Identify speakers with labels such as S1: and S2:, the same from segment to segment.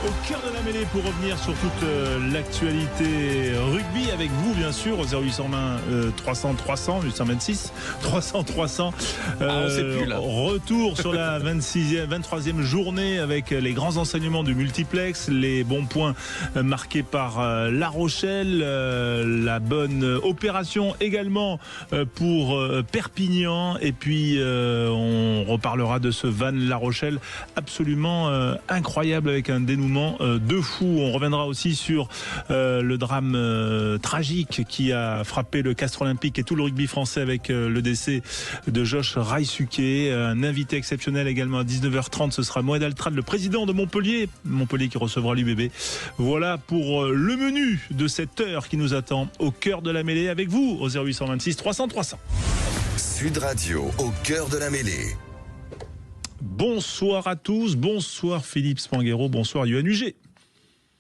S1: Au cœur de la mêlée pour revenir sur toute l'actualité rugby avec vous bien sûr au 0820 300 300 826 300 300
S2: on sait plus, là.
S1: Retour sur la 23e journée avec les grands enseignements du multiplex, les bons points marqués par La Rochelle, la bonne opération également pour Perpignan, et puis on reparlera de ce Vannes La Rochelle absolument incroyable avec un dénouement de fou. On reviendra aussi sur le drame tragique qui a frappé le Castres Olympique et tout le rugby français avec le décès de Josh Raisuke. Un invité exceptionnel également à 19h30, ce sera Moed Altrad, le président de Montpellier qui recevra l'UBB. Voilà pour le menu de cette heure qui nous attend au cœur de la mêlée avec vous au 0826 300 300.
S3: Sud Radio, au cœur de la mêlée.
S1: Bonsoir à tous, bonsoir Philippe Spanghero, bonsoir Yoann Huget.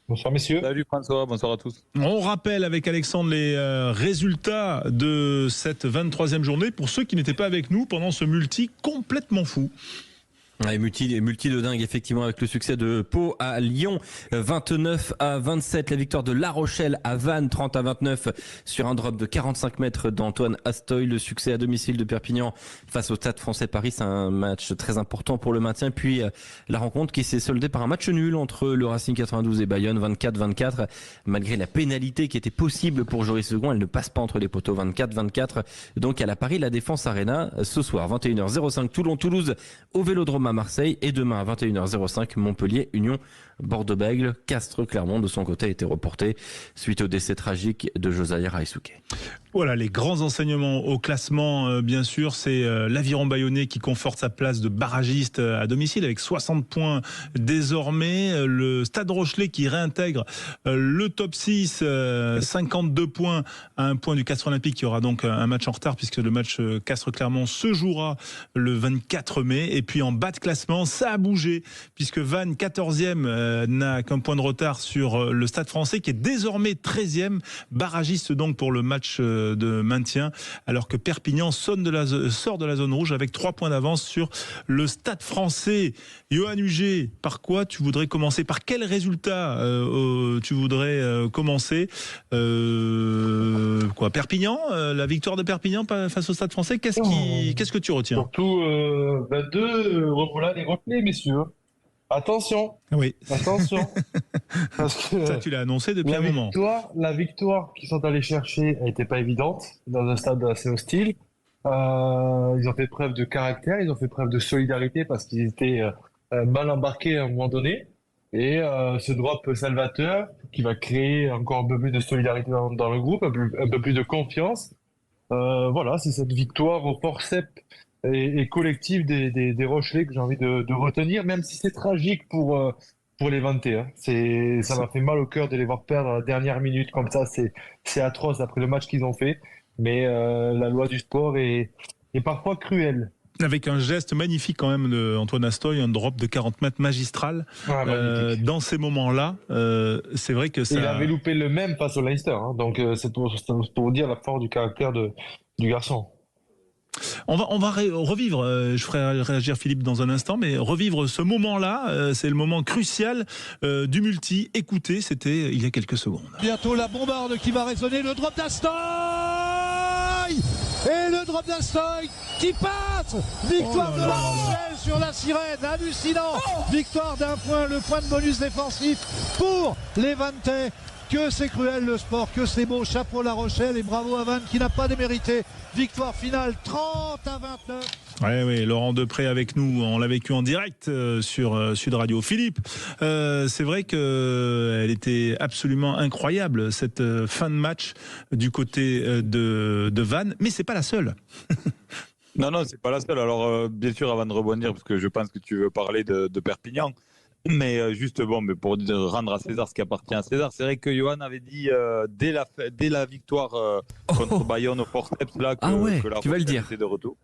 S4: Bonsoir messieurs.
S2: Salut François, bonsoir à tous.
S1: On rappelle avec Alexandre les résultats de cette 23e journée pour ceux qui n'étaient pas avec nous pendant ce multi complètement fou.
S5: Ouais, multi de dingue effectivement, avec le succès de Pau à Lyon 29-27, la victoire de La Rochelle à Vannes 30-29 sur un drop de 45 mètres d'Antoine Astoy, le succès à domicile de Perpignan face au Stade Français Paris, c'est un match très important pour le maintien, puis la rencontre qui s'est soldée par un match nul entre le Racing 92 et Bayonne 24-24, malgré la pénalité qui était possible pour Joris Second, elle ne passe pas entre les poteaux 24-24, donc à la Paris La Défense Arena ce soir 21h05 Toulon-Toulouse au Vélodrome à Marseille, et demain à 21h05 Montpellier Union Bordeaux-Bègles. Castres Clermont de son côté a été reporté suite au décès tragique de Josiah Raisuke.
S1: Voilà les grands enseignements au classement, bien sûr, c'est l'Aviron Bayonnais qui conforte sa place de barragiste à domicile avec 60 points désormais, le Stade Rochelais qui réintègre le top 6, 52 points à un point du Castres Olympique qui aura donc un match en retard puisque le match Castres-Clermont se jouera le 24 mai, et puis en bas de classement ça a bougé puisque Vannes 14e n'a qu'un point de retard sur le Stade Français qui est désormais 13e, barragiste donc pour le match de maintien, alors que Perpignan sort de la zone rouge avec 3 points d'avance sur le Stade Français. Yoann Huget, par quoi tu voudrais commencer? Par quel résultat tu voudrais commencer? Perpignan, la victoire de Perpignan face au Stade Français, qu'est-ce que tu retiens?
S4: Surtout 22, revoilà les replays messieurs. Attention.
S1: Oui.
S4: Attention. Parce que
S1: ça, tu l'as annoncé depuis un moment.
S4: La victoire qu'ils sont allés chercher n'était pas évidente dans un stade assez hostile. Ils ont fait preuve de caractère, ils ont fait preuve de solidarité parce qu'ils étaient mal embarqués à un moment donné. Et ce drop salvateur qui va créer encore un peu plus de solidarité dans le groupe, un peu plus de confiance. Voilà, c'est cette victoire au forceps et collective des Rochelais que j'ai envie de retenir, même si c'est tragique pour les 21. Ça m'a fait mal au cœur de les voir perdre à la dernière minute comme ça. C'est atroce après le match qu'ils ont fait. Mais la loi du sport est parfois cruelle.
S1: Avec un geste magnifique quand même d'Antoine Astoy, un drop de 40 mètres magistral. Dans ces moments-là, c'est vrai que ça...
S4: Il avait loupé le même face au Leinster. Hein, donc c'est pour dire la force du caractère du garçon.
S1: On va revivre, je ferai réagir Philippe dans un instant, mais revivre ce moment-là, c'est le moment crucial du multi. Écoutez, c'était il y a quelques secondes.
S6: Bientôt la bombarde qui va résonner, le drop d'Astoy! Et le drop d'Astoy qui passe! Victoire de La Rochelle sur la sirène, hallucinant! Victoire d'un point, le point de bonus défensif pour les Vantais. Que c'est cruel le sport, que c'est beau, chapeau La Rochelle et bravo à Vannes qui n'a pas démérité. Victoire finale 30-29.
S1: Oui, Laurent Depré avec nous, on l'a vécu en direct sur Sud Radio. Philippe, c'est vrai qu'elle était absolument incroyable cette fin de match du côté de Vannes, mais c'est pas la seule.
S2: Non, c'est pas la seule. Alors bien sûr, avant de rebondir, parce que je pense que tu veux parler de Perpignan. Mais juste mais pour rendre à César ce qui appartient à César, c'est vrai que Yoann avait dit dès la victoire contre Bayonne au forceps là que la Rochelle était de retour.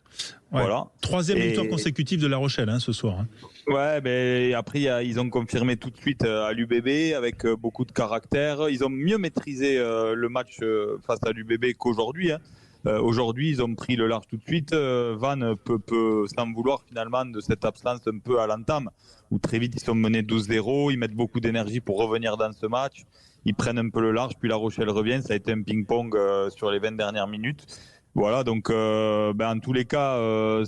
S1: Ouais.
S2: Voilà.
S1: 3e victoire consécutive de La Rochelle ce soir. Hein.
S2: Ouais, mais après ils ont confirmé tout de suite à l'UBB avec beaucoup de caractère. Ils ont mieux maîtrisé le match face à l'UBB qu'aujourd'hui. Hein. Aujourd'hui, ils ont pris le large tout de suite. Vannes peut s'en vouloir finalement de cette absence un peu à l'entame, où très vite ils sont menés 12-0, ils mettent beaucoup d'énergie pour revenir dans ce match, ils prennent un peu le large, puis La Rochelle revient, ça a été un ping-pong sur les 20 dernières minutes. Voilà, donc en tous les cas,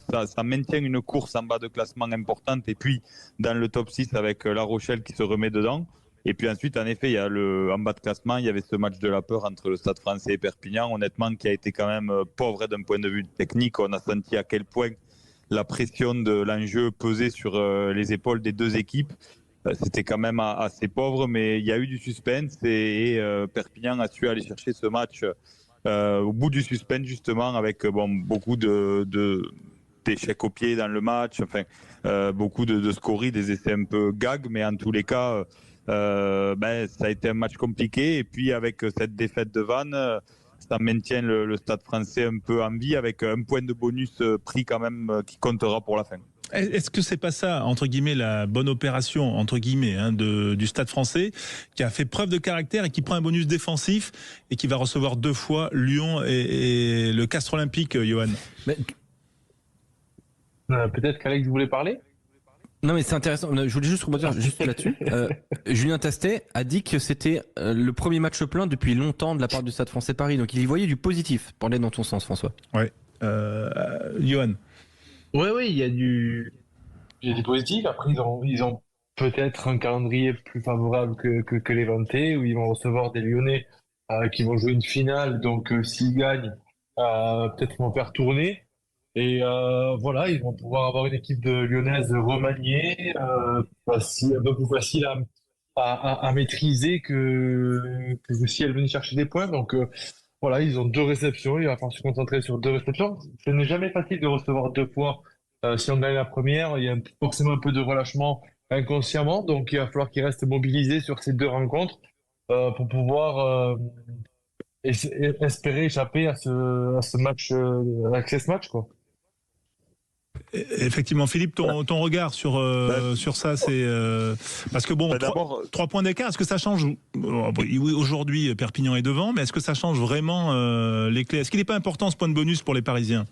S2: ça maintient une course en bas de classement importante, et puis dans le top 6 avec La Rochelle qui se remet dedans. Et puis ensuite, en effet, il y a en bas de classement, il y avait ce match de la peur entre le Stade Français et Perpignan, honnêtement, qui a été quand même pauvre d'un point de vue technique. On a senti à quel point la pression de l'enjeu pesait sur les épaules des deux équipes. C'était quand même assez pauvre, mais il y a eu du suspense et Perpignan a su aller chercher ce match au bout du suspense, justement, avec beaucoup d'échecs au pied dans le match, enfin, beaucoup de scories, des essais un peu gags, mais en tous les cas, ça a été un match compliqué. Et puis, avec cette défaite de Vannes, ça maintient le Stade Français un peu en vie, avec un point de bonus pris quand même qui comptera pour la fin.
S1: Est-ce que c'est pas ça, entre guillemets, la bonne opération, entre guillemets, du Stade Français, qui a fait preuve de caractère et qui prend un bonus défensif et qui va recevoir 2 fois Lyon et le Castres Olympique, Johan?
S4: Peut-être qu'Alex voulait parler.
S5: Non, mais c'est intéressant. Je voulais juste rebondir juste là-dessus. Julien Tastet a dit que c'était le premier match plein depuis longtemps de la part du Stade Français Paris. Donc il y voyait du positif, pour aller dans ton sens, François.
S1: Ouais. Johan.
S4: Oui, il y a du positif. Après, ils ont peut-être un calendrier plus favorable que les Vantais, où ils vont recevoir des Lyonnais qui vont jouer une finale. Donc, s'ils gagnent, peut-être ils vont faire tourner. Et voilà, ils vont pouvoir avoir une équipe de lyonnaise remaniée, un peu plus facile à maîtriser que si elle venait chercher des points. Donc, voilà, ils ont 2 réceptions, il va falloir se concentrer sur 2 réceptions. Ce n'est jamais facile de recevoir 2 fois. Si on gagne la première, il y a forcément un peu de relâchement inconsciemment, donc il va falloir qu'ils restent mobilisés sur ces 2 rencontres pour pouvoir espérer échapper à ce match, access match, quoi.
S1: Effectivement, Philippe, ton regard sur ça, c'est parce que bon, 3 points d'écart, est-ce que ça change? Oui, aujourd'hui, Perpignan est devant, mais est-ce que ça change vraiment les clés? Est-ce qu'il n'est pas important ce point de bonus pour les Parisiens?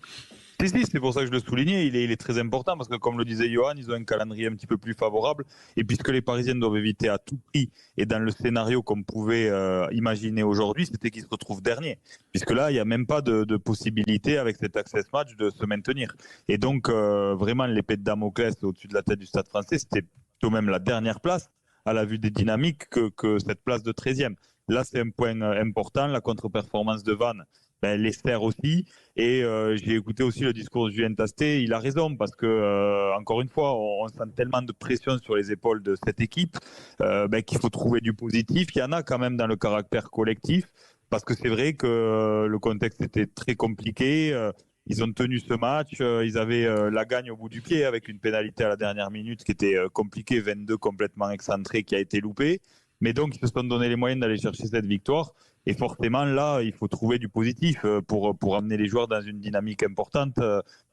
S2: Si, c'est pour ça que je le soulignais, il est très important parce que, comme le disait Johan, ils ont un calendrier un petit peu plus favorable, et puisque les Parisiens doivent éviter à tout prix, et dans le scénario qu'on pouvait imaginer aujourd'hui, c'était qu'ils se retrouvent derniers, puisque là, il n'y a même pas de possibilité avec cet access match de se maintenir. Et donc, vraiment, l'épée de Damoclès au-dessus de la tête du Stade Français, c'était plutôt même la dernière place, à la vue des dynamiques, que cette place de 13e. Là, c'est un point important, la contre-performance de Vannes, les sert aussi. Et j'ai écouté aussi le discours de Julien Tastet, il a raison, parce que encore une fois, on sent tellement de pression sur les épaules de cette équipe qu'il faut trouver du positif. Il y en a quand même dans le caractère collectif, parce que c'est vrai que le contexte était très compliqué. Ils ont tenu ce match, ils avaient la gagne au bout du pied avec une pénalité à la dernière minute qui était compliquée, 22 complètement excentré, qui a été loupé. Mais donc, ils se sont donné les moyens d'aller chercher cette victoire. Et forcément, là, il faut trouver du positif pour amener les joueurs dans une dynamique importante,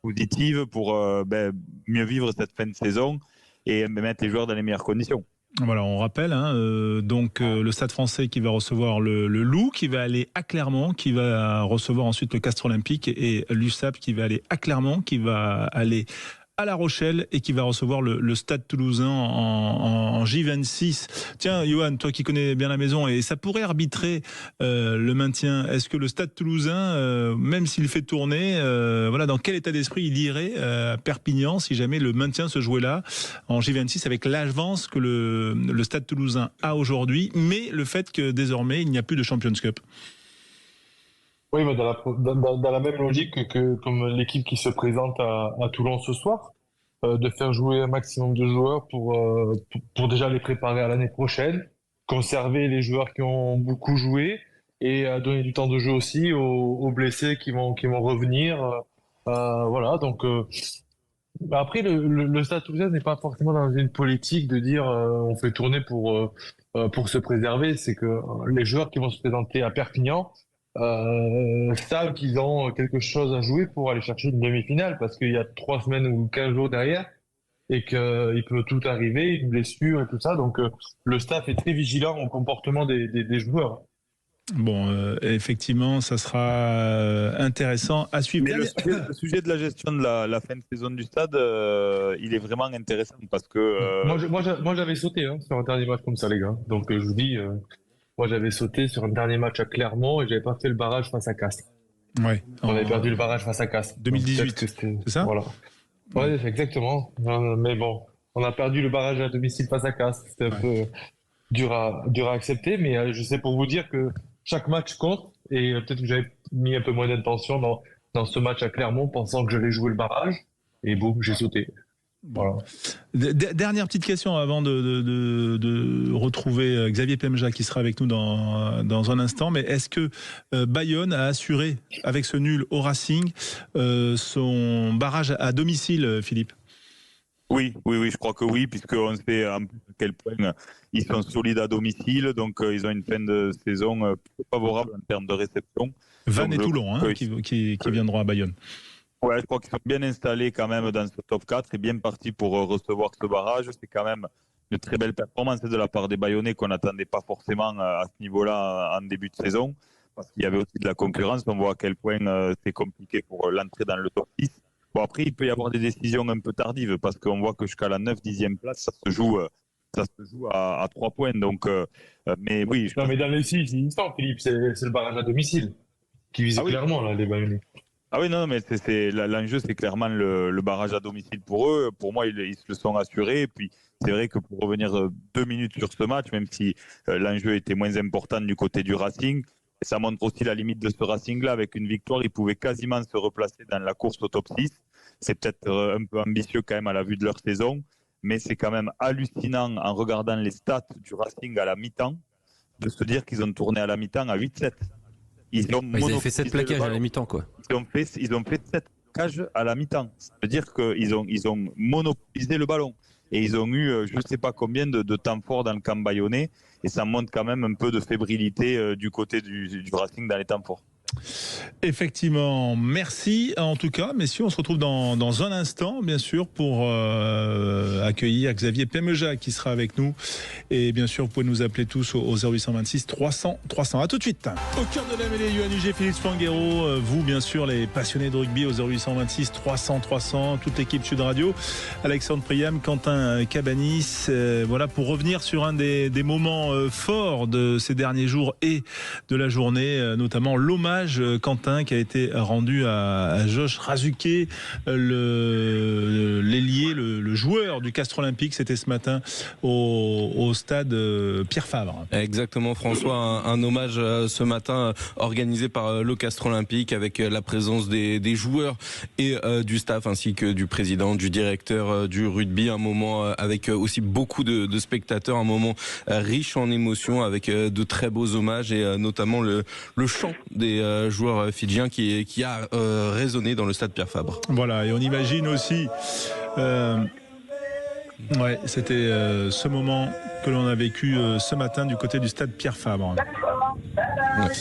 S2: positive, pour mieux vivre cette fin de saison et mettre les joueurs dans les meilleures conditions.
S1: Voilà, on rappelle, le Stade Français qui va recevoir le Loup, qui va aller à Clermont, qui va recevoir ensuite le Castres Olympique, et l'USAP qui va aller à Clermont, qui va aller à La Rochelle et qui va recevoir le Stade Toulousain en J26. Tiens, Johan, toi qui connais bien la maison, et ça pourrait arbitrer le maintien. Est-ce que le Stade Toulousain, même s'il fait tourner, dans quel état d'esprit il irait à Perpignan si jamais le maintien se jouait là en J26 avec l'avance que le Stade Toulousain a aujourd'hui, mais le fait que désormais il n'y a plus de Champions Cup?
S4: Oui, mais dans la même logique que comme l'équipe qui se présente à Toulon ce soir, de faire jouer un maximum de joueurs pour déjà les préparer à l'année prochaine, conserver les joueurs qui ont beaucoup joué et donner du temps de jeu aussi aux blessés qui vont revenir. Voilà, donc après le Stade Toulousain n'est pas forcément dans une politique de dire on fait tourner pour se préserver. C'est que les joueurs qui vont se présenter à Perpignan savent qu'ils ont quelque chose à jouer pour aller chercher une demi-finale, parce qu'il y a 3 semaines ou 15 jours derrière et qu'il peut tout arriver, une blessure et tout ça. Donc le staff est très vigilant au comportement des joueurs.
S1: Bon, effectivement, ça sera intéressant à suivre.
S2: Mais le sujet de la gestion de la fin de saison du stade, il est vraiment intéressant parce que...
S4: Moi, j'avais sauté sur un dernier match comme ça, les gars. Donc, je vous dis, moi, j'avais sauté sur un dernier match à Clermont et j'avais pas fait le barrage face à Castres.
S1: Ouais,
S4: On avait perdu le barrage face à Castres.
S1: 2018, c'est ça ?
S4: Voilà. Ouais, exactement. Mais bon, on a perdu le barrage à domicile face à Castres. C'était un peu dur à accepter, mais je sais pour vous dire que chaque match compte et peut-être que j'avais mis un peu moins d'intention dans ce match à Clermont, pensant que j'allais jouer le barrage et boum, j'ai sauté. Voilà.
S1: Dernière petite question avant de retrouver Xavier Pemja qui sera avec nous dans un instant. Mais est-ce que Bayonne a assuré avec ce nul au Racing son barrage à domicile, Philippe ?
S2: Oui, je crois que oui, puisqu'on sait à quel point ils sont solides à domicile, donc ils ont une fin de saison plutôt favorable en termes de réception.
S1: Vannes et Toulon qui viendront à Bayonne.
S2: Ouais, je crois qu'ils sont bien installés quand même dans ce top 4 et bien partis pour recevoir ce barrage. C'est quand même une très belle performance de la part des Bayonnais qu'on n'attendait pas forcément à ce niveau-là en début de saison, parce qu'il y avait aussi de la concurrence. On voit à quel point c'est compliqué pour l'entrée dans le top 6. Bon, après, il peut y avoir des décisions un peu tardives, parce qu'on voit que jusqu'à la 9-10e place, ça se joue à 3 points. Donc, mais oui.
S4: Non, mais dans les 6, Philippe, c'est le barrage à domicile qui vise clairement là, les Bayonnais.
S2: Ah oui, non, mais l'enjeu, c'est clairement le barrage à domicile pour eux. Pour moi, ils se le sont assurés. Et puis, c'est vrai que pour revenir 2 minutes sur ce match, même si l'enjeu était moins important du côté du Racing, ça montre aussi la limite de ce Racing-là. Avec une victoire, ils pouvaient quasiment se replacer dans la course au top 6. C'est peut-être un peu ambitieux quand même à la vue de leur saison, mais c'est quand même hallucinant en regardant les stats du Racing à la mi-temps, de se dire qu'ils ont tourné à la mi-temps à 8-7.
S5: Ils avaient fait 7 plaquages à la mi-temps, quoi.
S2: Ils ont fait 7 plaquages à la mi-temps. Ça veut dire qu'ils ont monopolisé le ballon. Et ils ont eu, je ne sais pas combien de temps fort dans le camp bayonnais. Et ça montre quand même un peu de fébrilité du côté du Racing dans les temps forts.
S1: Effectivement, merci en tout cas, messieurs, on se retrouve dans un instant, bien sûr, pour accueillir Xavier Pemja qui sera avec nous. Et bien sûr, vous pouvez nous appeler tous au 0826 300 300. À tout de suite. Au cœur de la mêlée, Yoann Huget, Félix Fanguero, vous, bien sûr, les passionnés de rugby au 0826 300 300, toute l'équipe Sud Radio, Alexandre Priam, Quentin Cabanis, voilà, pour revenir sur un des moments forts de ces derniers jours et de la journée, notamment l'hommage, Quentin, qui a été rendu à Josh Razuquet, l'ailier, le joueur du Castres Olympique. C'était ce matin au stade Pierre Fabre.
S7: Exactement, François, un hommage ce matin organisé par le Castres Olympique, avec la présence des joueurs et du staff, ainsi que du président, du directeur du rugby. Un moment avec aussi beaucoup de spectateurs, un moment riche en émotions, avec de très beaux hommages, et notamment le chant des joueur fidjien qui a résonné dans le stade Pierre Fabre.
S1: Voilà, et on imagine aussi c'était ce moment que l'on a vécu ce matin du côté du stade Pierre Fabre. Ouais.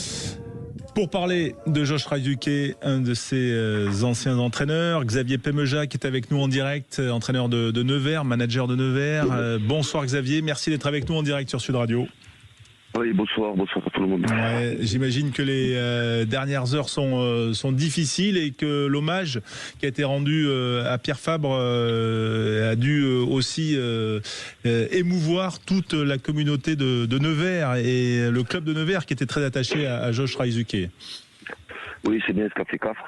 S1: Pour parler de Josh Razuquet, un de ses anciens entraîneurs, Xavier Pemja, qui est avec nous en direct, entraîneur de Nevers, manager de Nevers. Bonsoir Xavier, merci d'être avec nous en direct sur Sud Radio.
S8: Oui, bonsoir à tout le monde.
S1: Ouais, j'imagine que les dernières heures sont difficiles, et que l'hommage qui a été rendu à Pierre Fabre a dû aussi émouvoir toute la communauté de Nevers et le club de Nevers qui était très attaché à Josh Razuquet.
S8: Oui, c'est bien ce qu'a fait Cafre.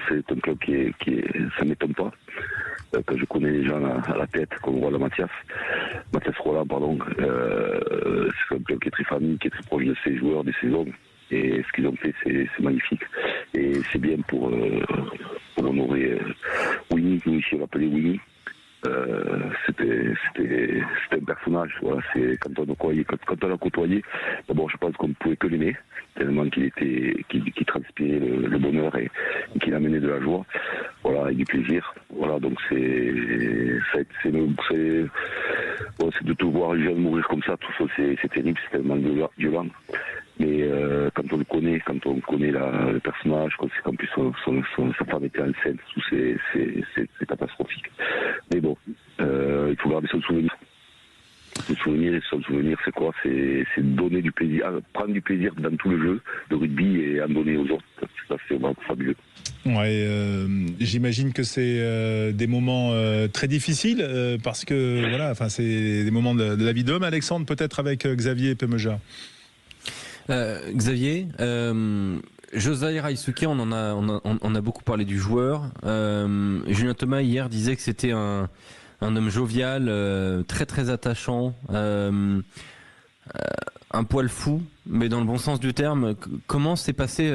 S8: C'est un club qui ça m'étonne pas. Que je connais les gens à la tête, comme on voit Mathias Roland, pardon. C'est un club qui est très famille, qui est très proche de ses joueurs, de ses hommes. Et ce qu'ils ont fait, c'est magnifique. Et c'est bien pour honorer Winnie, nous ici on l'appelait Winnie. C'était un personnage, voilà. C'est quand on l'a côtoyé, d'abord je pense qu'on ne pouvait que l'aimer, tellement qu'il transpirait le bonheur et qu'il amenait de la joie, voilà, et du plaisir, voilà. Donc c'est de tout voir les gens mourir comme ça, tout ça, c'est terrible, c'est tellement violent. Mais quand on le connaît, le personnage, quand c'est qu'en plus sa femme était enceinte, tout c'est catastrophique. Mais bon, il faut garder son souvenir. Le souvenir, son souvenir, c'est quoi? C'est donner du plaisir, prendre du plaisir dans tout le jeu de rugby et en donner aux autres. Ça, c'est vraiment fabuleux.
S1: Ouais, j'imagine que c'est des moments très difficiles parce que voilà, enfin c'est des moments de la vie d'homme. Alexandre, peut-être avec Xavier Pemeja.
S5: Xavier, Josai Raisuke, on a beaucoup parlé du joueur. Julien Thomas hier disait que c'était un homme jovial, très très attachant, un poil fou, mais dans le bon sens du terme. Comment s'est passée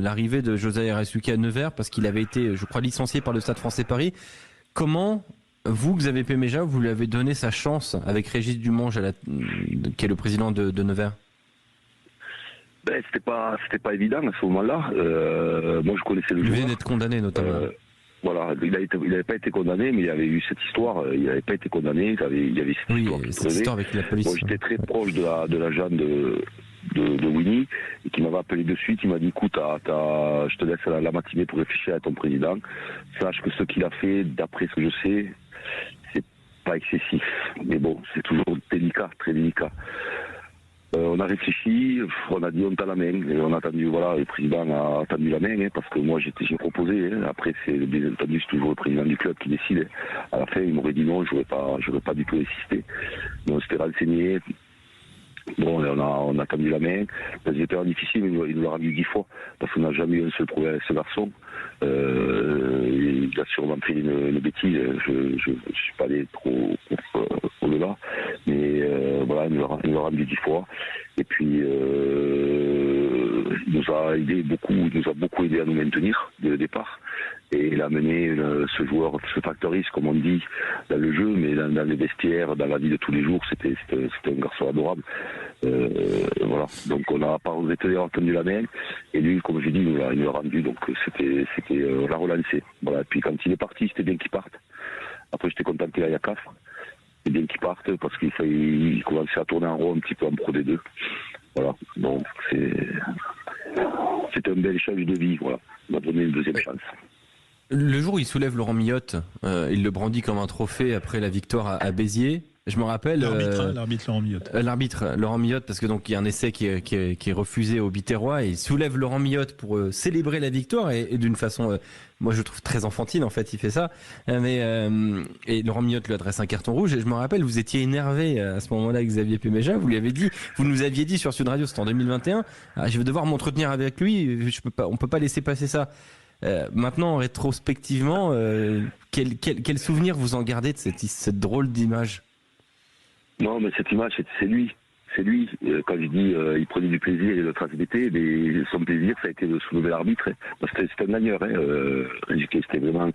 S5: l'arrivée de Josai Raisuke à Nevers, parce qu'il avait été, je crois, licencié par le Stade Français Paris. Comment vous, Xavier Pemeja, vous lui avez donné sa chance avec Régis Dumonge, qui est le président de Nevers?
S8: Ben, c'était pas évident à ce moment-là. Moi, je connaissais le joueur.
S5: Il venait d'être condamné, notamment.
S8: Voilà, il n'avait pas été condamné, mais il y avait eu cette histoire. Il n'avait pas été condamné. Il y avait cette histoire
S5: avec la police.
S8: Moi, j'étais très proche de l'agent de Winnie, et qui m'avait appelé de suite. Il m'a dit, écoute, je te laisse la matinée pour réfléchir à ton président. Sache que ce qu'il a fait, d'après ce que je sais, c'est pas excessif. Mais bon, c'est toujours délicat, très délicat. On a réfléchi, on a dit on t'a la main, et on a attendu, voilà, le président a tendu la main, parce que moi j'ai proposé, après c'est bien entendu c'est toujours le président du club qui décide. À la fin il m'aurait dit non, je n'aurais pas du tout insister. Mais on s'était renseigné. Bon, on a tendu la main. C'était difficile, mais il nous l'a rendu 10 fois, parce qu'on n'a jamais eu un seul problème avec ce garçon. Il a sûrement fait une bêtise, je ne suis pas allé trop au-delà, mais voilà, il nous l'a rendu 10 fois. Et puis, il nous a beaucoup aidé à nous maintenir dès le départ. Et il a amené ce joueur, ce factoriste, comme on dit, dans le jeu, mais dans les vestiaires, dans la vie de tous les jours, c'était un garçon adorable. Voilà. Donc on a pas osé tendu la main, et lui, comme je dis, il nous l'a rendu, donc on l'a relancé. Voilà. Et puis quand il est parti, c'était bien qu'il parte. Après, j'étais content qu'il aille à Castres. C'était bien qu'il parte, parce qu'il commençait à tourner en rond un petit peu en Pro D2. Voilà. Donc c'était un bel échange de vie, voilà. On m'a donné une deuxième chance.
S5: Le jour où il soulève Laurent Millotte, il le brandit comme un trophée après la victoire à Béziers. Je me rappelle
S1: l'arbitre Laurent Millotte.
S5: L'arbitre Laurent Millotte, parce que donc il y a un essai qui est refusé au Biterrois, et il soulève Laurent Millotte pour célébrer la victoire, et d'une façon, moi je trouve très enfantine en fait, il fait ça. Et Laurent Millotte lui adresse un carton rouge, et je me rappelle, vous étiez énervé à ce moment-là avec Xavier Pemeja, vous nous aviez dit sur Sud Radio, c'était en 2021, je vais devoir m'entretenir avec lui, on peut pas laisser passer ça. Maintenant, rétrospectivement, quel souvenir vous en gardez de cette drôle d'image?
S8: Non, mais cette image, c'est lui. C'est lui. Quand je dis il prenait du plaisir et le transmettait, mais son plaisir, ça a été de soulever l'arbitre. Parce que c'était un gagneur. C'était vraiment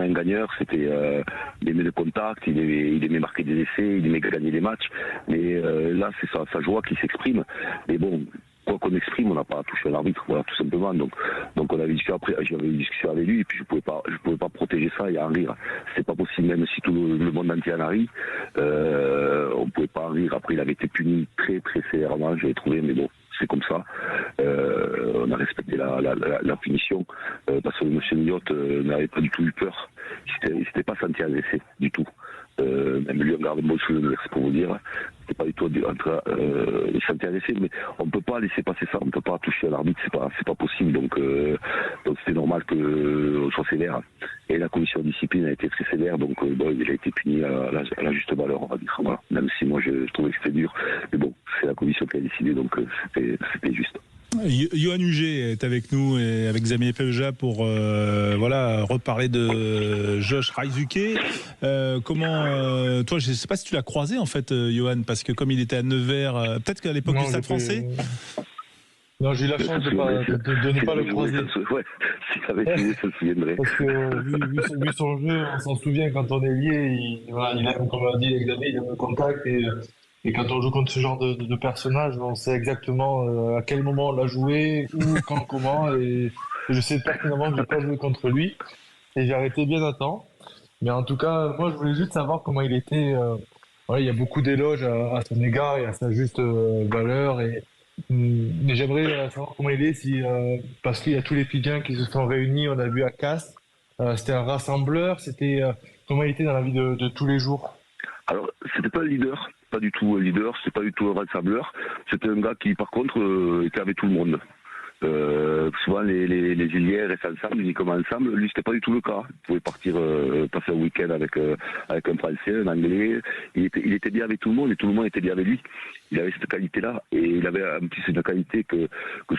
S8: un gagneur. Il aimait le contact, il aimait marquer des essais, il aimait gagner des matchs. Mais là, c'est sa joie qui s'exprime. Mais bon, quoi qu'on exprime, on n'a pas touché l'arbitre, voilà, tout simplement. Donc on avait discuté après, j'avais une discussion avec lui, et puis je pouvais pas protéger ça et en rire. C'est pas possible, même si tout le monde entier en a ri, on pouvait pas en rire. Après, il avait été puni très très sévèrement, je l'ai trouvé, mais bon, c'est comme ça. On a respecté la punition, parce que M. Millotte n'avait pas du tout eu peur. Il s'était pas senti agressé du tout. Même lui, on garde un bon souvenir, c'est pour vous dire. C'était pas du tout il s'était agressé, mais on peut pas laisser passer ça, on peut pas toucher à l'arbitre, c'est pas possible. Donc c'était normal que soit sévère. Et la commission de discipline a été très sévère, donc il a été puni à la juste valeur, on va dire. Voilà. Même si moi je trouvais que c'était dur, mais bon, c'est la commission qui a décidé, donc c'était juste.
S1: Johan Huget est avec nous et avec Xavier Pemeja pour reparler de Josh Raisuke. Toi, je ne sais pas si tu l'as croisé en fait, Johan, parce que comme il était à Nevers, peut-être qu'à l'époque du Stade Français.
S4: Non, j'ai eu la chance de ne pas le croiser.
S8: Ouais, s'il avait joué, ça se souviendrait.
S4: Parce que vu son jeu, on s'en souvient quand on est lié, il aime, comme on a dit Xavier, il aime le contact, et quand on joue contre ce genre de personnage, on sait exactement à quel moment on l'a joué, où, quand, comment, et je sais pertinemment que je n'ai pas joué contre lui, et j'ai arrêté bien à temps. Mais en tout cas, moi je voulais juste savoir comment il était. Il y a beaucoup d'éloges à son égard et à sa juste valeur, mais j'aimerais savoir comment il est, parce qu'il y a tous les Pigiens qui se sont réunis, on a vu à Castres, c'était un rassembleur, comment il était dans la vie de tous les jours.
S8: Alors, c'était pas un leader, pas du tout un leader, c'était pas du tout un rassembleur. C'était un gars qui, par contre, était avec tout le monde. Souvent les Iliens restent ensemble, ils commencent ensemble. Lui, c'était pas du tout le cas. Il pouvait partir passer un week-end avec un Français, un Anglais. Il était bien avec tout le monde et tout le monde était bien avec lui. Il avait cette qualité-là et il avait un petit cette qualité que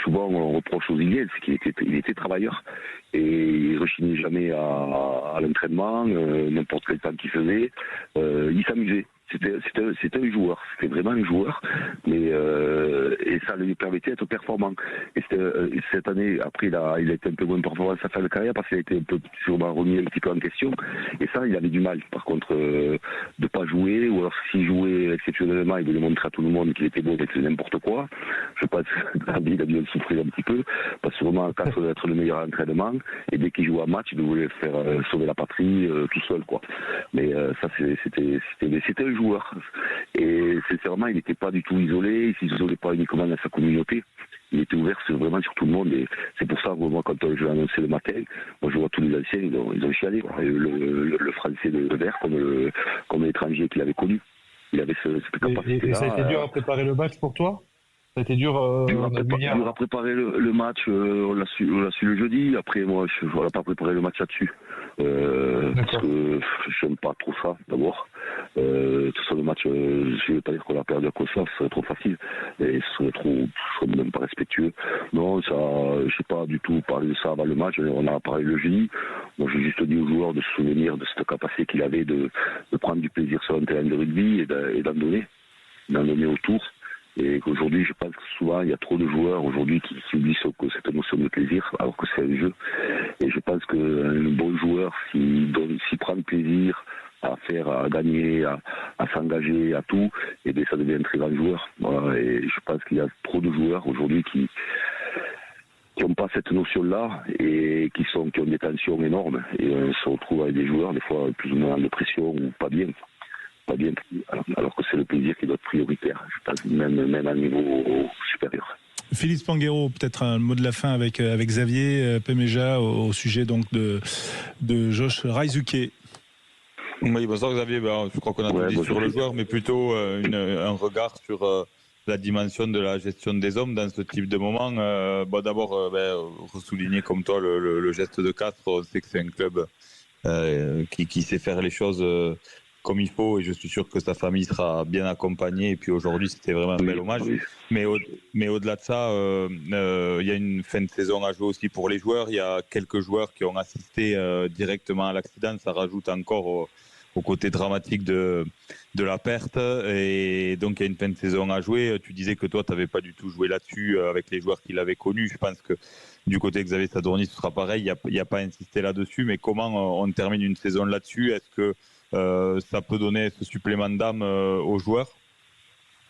S8: souvent on reproche aux Iliens, c'est qu'il était travailleur et il rechignait jamais à l'entraînement, n'importe quel temps qu'il faisait. Il s'amusait. C'était un joueur, c'était vraiment un joueur, mais et ça lui permettait d'être performant. Et cette année, après, il a été un peu moins performant à sa fin de carrière parce qu'il a été un peu sûrement remis un petit peu en question. Et ça, il avait du mal, par contre, de pas jouer, ou alors s'il jouait exceptionnellement, il voulait montrer à tout le monde qu'il était bon et que c'est n'importe quoi. Je pense qu'il a dû le souffrir un petit peu, parce que vraiment, quand il doit être le meilleur entraînement, et dès qu'il jouait un match, il voulait faire sauver la patrie tout seul, quoi. Mais ça, c'était un joueur. Et sincèrement, il n'était pas du tout isolé, il ne s'isolait pas uniquement dans sa communauté. Il était ouvert vraiment sur tout le monde. Et c'est pour ça que moi, quand je l'ai annoncé le matin, moi je vois tous les anciens, ils ont chialé. Le Français de Vert comme l'étranger qu'il avait connu. Il avait cette capacité-là.
S4: Et ça a été dur à préparer le match pour toi? Ça a été dur
S8: à préparer le match, on l'a su le jeudi. Après, moi, on n'a pas préparé le match là-dessus. Parce que je n'aime pas trop ça, d'abord. Tout ça, le match, je ne vais pas dire qu'on a perdu à cause de ça, ce serait trop facile. Et ce serait même pas respectueux. Non, ça, je n'ai pas du tout parlé de ça avant le match. On a parlé le jeudi. Moi, j'ai juste dit aux joueurs de se souvenir de cette capacité qu'il avait de prendre du plaisir sur un terrain de rugby et d'en donner autour. Et qu'aujourd'hui, je pense que souvent, il y a trop de joueurs aujourd'hui qui oublient cette émotion de plaisir, alors que c'est un jeu. Et je pense qu'un bon joueur, s'il prend du plaisir à faire, à gagner, à s'engager, à tout, et bien ça devient un très grand joueur. Voilà. Et je pense qu'il y a trop de joueurs aujourd'hui qui n'ont pas cette notion-là et qui ont des tensions énormes. Et on se retrouve avec des joueurs, des fois, plus ou moins de pression ou pas bien, alors que c'est le plaisir qui doit être prioritaire, je pense, même à un niveau supérieur.
S1: Philippe Spanghero, peut-être un mot de la fin avec Xavier Pemeja au sujet donc de Josh Raizuke.
S2: Oui, bonsoir Xavier, je crois qu'on a tout dit sur le joueur, mais plutôt un regard sur la dimension de la gestion des hommes dans ce type de moment. D'abord, souligner comme toi le geste de Castres. On sait que c'est un club qui sait faire les choses comme il faut, et je suis sûr que sa famille sera bien accompagnée. Et puis aujourd'hui, c'était vraiment un bel hommage. Mais au-delà de ça, il y a une fin de saison à jouer aussi pour les joueurs. Il y a quelques joueurs qui ont assisté directement à l'accident. Ça rajoute encore au côté dramatique de la perte. Et donc, il y a une fin de saison à jouer. Tu disais que toi, tu n'avais pas du tout joué là-dessus avec les joueurs qu'il avait connus. Je pense que du côté de Xavier Sadourny, ce sera pareil. Il n'y a pas insisté là-dessus. Mais comment on termine une saison là-dessus? Est-ce que ça peut donner ce supplément d'âme aux joueurs?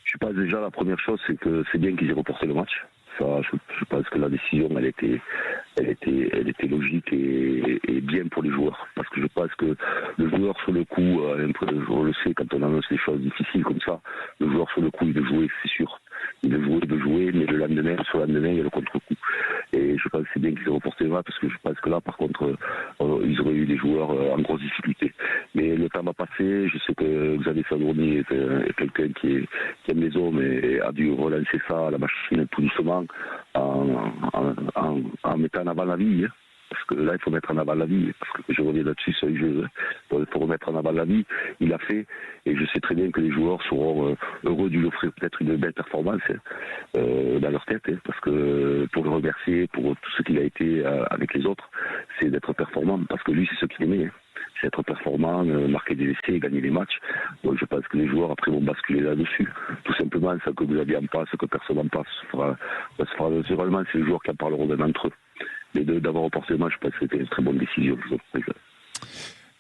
S8: Je pense déjà, la première chose, c'est que c'est bien qu'ils aient reporté le match. Ça, je pense que la décision, elle était logique et bien pour les joueurs. Parce que je pense que le joueur, sur le coup, on le sait, quand on annonce des choses difficiles comme ça, le joueur, sur le coup, il veut jouer, c'est sûr. Il veut jouer, mais sur le lendemain, il y a le contre-coup. Et je pense que c'est bien qu'ils aient reporté le match, parce que je pense que là, par contre, ils auraient eu des joueurs en grosse difficulté. Mais le temps va passer. Je sais que Xavier Sadourny est quelqu'un qui aime les hommes et a dû relancer ça à la machine tout doucement en mettant en avant la vie. Hein. Parce que là, il faut mettre en avant la vie. Parce que je reviens là-dessus sur les jeux. Il faut remettre en avant la vie. Il l'a fait. Et je sais très bien que les joueurs seront heureux de lui offrir peut-être une belle performance dans leur tête. Hein, parce que pour le remercier, pour tout ce qu'il a été avec les autres, c'est d'être performant. Parce que lui, c'est ce qu'il aimait. Hein. C'est être performant, marquer des essais, gagner les matchs. Donc je pense que les joueurs après vont basculer là-dessus. Tout simplement, ça que vous aviez en passe, que personne en passe, ça se fera naturellement, c'est les joueurs qui en parleront même entre eux. Mais d'avoir reporté le match, je pense que c'était une très bonne décision.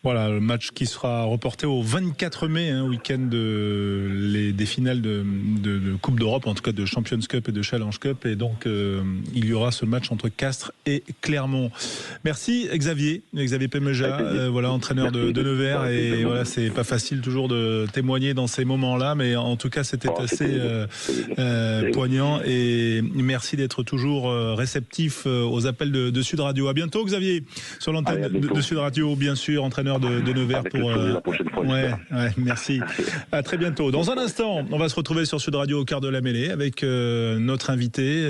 S1: Voilà, le match qui sera reporté au 24 mai, week-end des finales de Coupe d'Europe, en tout cas de Champions Cup et de Challenge Cup. Et donc, il y aura ce match entre Castres et Clermont. Merci Xavier Pemeja, entraîneur de Nevers. Et voilà, c'est pas facile toujours de témoigner dans ces moments-là, mais en tout cas, c'était assez poignant. Et merci d'être toujours réceptif aux appels de Sud Radio. À bientôt Xavier, sur l'antenne de Sud Radio, bien sûr, entraîneur l'entraîneur de Nevers,
S8: Avec
S1: pour
S8: la prochaine fois.
S1: merci. À très bientôt. Dans un instant, on va se retrouver sur Sud Radio au cœur de la mêlée avec notre invité.